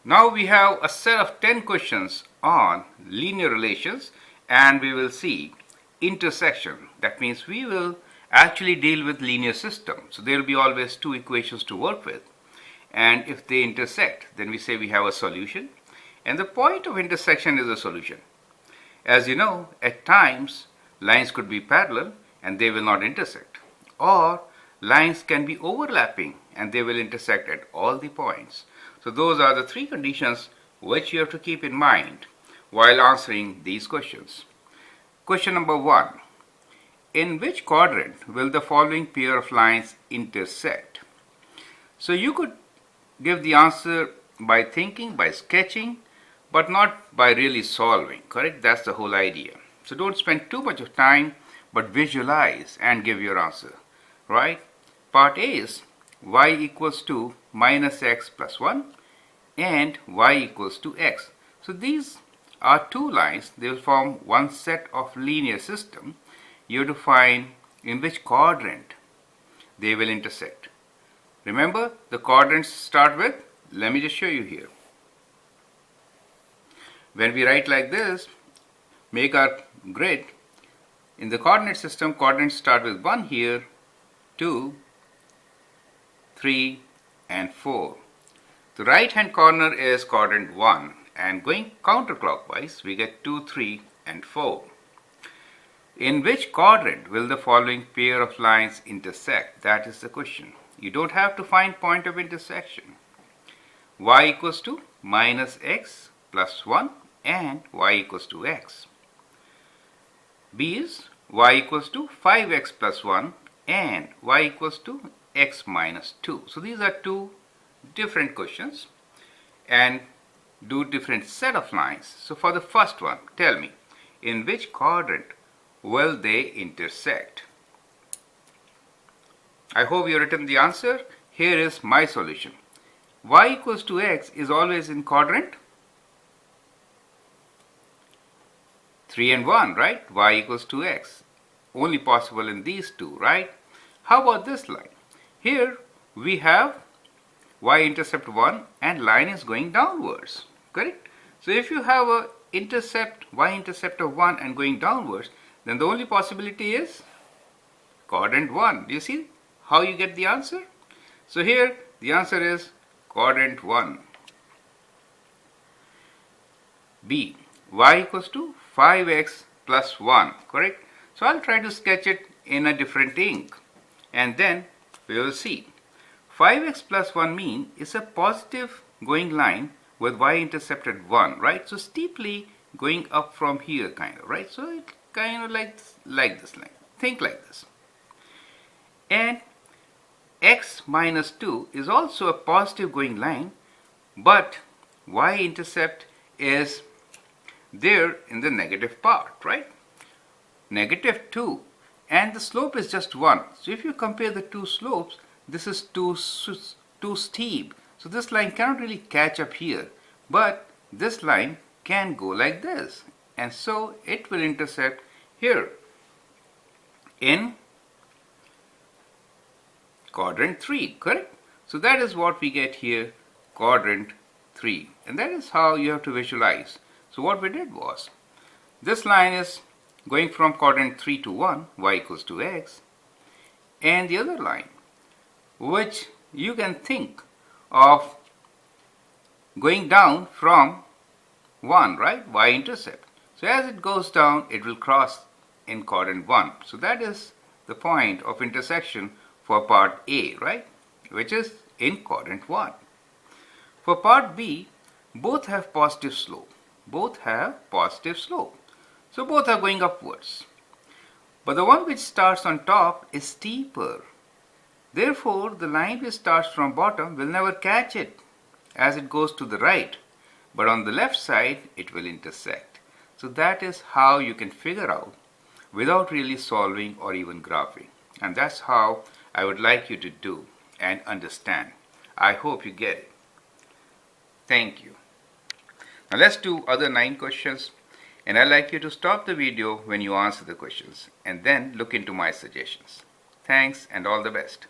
Now we have a set of 10 questions on linear relations, and we will see intersection. That means we will actually deal with linear system. So there will be always two equations to work with. And if they intersect, then we say we have a solution. And the point of intersection is a solution. As you know, at times lines could be parallel and they will not intersect. Or lines can be overlapping and they will intersect at all the points. So those are the three conditions which you have to keep in mind while answering these questions. Question number 1. In which quadrant will the following pair of lines intersect? So you could give the answer by thinking, by sketching, but not by really solving, correct? That's the whole idea. So don't spend too much of time, but visualize and give your answer, right? Part A is y equals to minus x plus 1 and y equals to x. So these are two lines. They will form one set of linear system. You have to find in which quadrant they will intersect. Remember, the quadrants start with, let me just show you here. When we write like this, make our grid, in the coordinate system, quadrants start with 1 here, 2, 3, and 4. The right hand corner is quadrant 1, and going counterclockwise, we get 2, 3, and 4. In which quadrant will the following pair of lines intersect? That is the question. You don't have to find point of intersection. Y equals to minus x plus 1 and y equals to x. B is y equals to 5x plus 1 and y equals to x minus 2. So these are two different questions and do different set of lines. So for the first one, tell me, in which quadrant will they intersect? I hope you've written the answer. Here is my solution. Y equals to x is always in quadrant 3 and 1, right? Y equals to x. Only possible in these two, right? How about this line? Here we have y-intercept 1 and line is going downwards, correct? So if you have a intercept, y-intercept of 1 and going downwards, then the only possibility is quadrant 1. Do you see how you get the answer? So here the answer is quadrant 1. B, y equals to 5x plus 1, correct? So I'll try to sketch it in a different ink and then we will see. 5x plus 1 mean is a positive going line with y-intercept at 1, right? So steeply going up from here kind of, right? So it kind of like this line. Think like this. And x minus 2 is also a positive going line, but y-intercept is there in the negative part, right? Negative 2 and the slope is just 1. So if you compare the two slopes, this is too steep. So this line cannot really catch up here, but this line can go like this. And so it will intersect here in quadrant 3, correct? So that is what we get here, quadrant 3. And that is how you have to visualize. So what we did was, this line is going from quadrant 3 to 1, y equals to x. And the other line, which you can think of going down from 1, right? Y-intercept. So as it goes down, it will cross in quadrant 1. So that is the point of intersection for part A, right? Which is in quadrant 1. For part B, both have positive slope. Both have positive slope. So both are going upwards. But the one which starts on top is steeper. Therefore, the line which starts from bottom will never catch it as it goes to the right. But on the left side, it will intersect. So that is how you can figure out without really solving or even graphing. And that's how I would like you to do and understand. I hope you get it. Thank you. Now let's do other 9 questions. And I'd like you to stop the video when you answer the questions and then look into my suggestions. Thanks and all the best.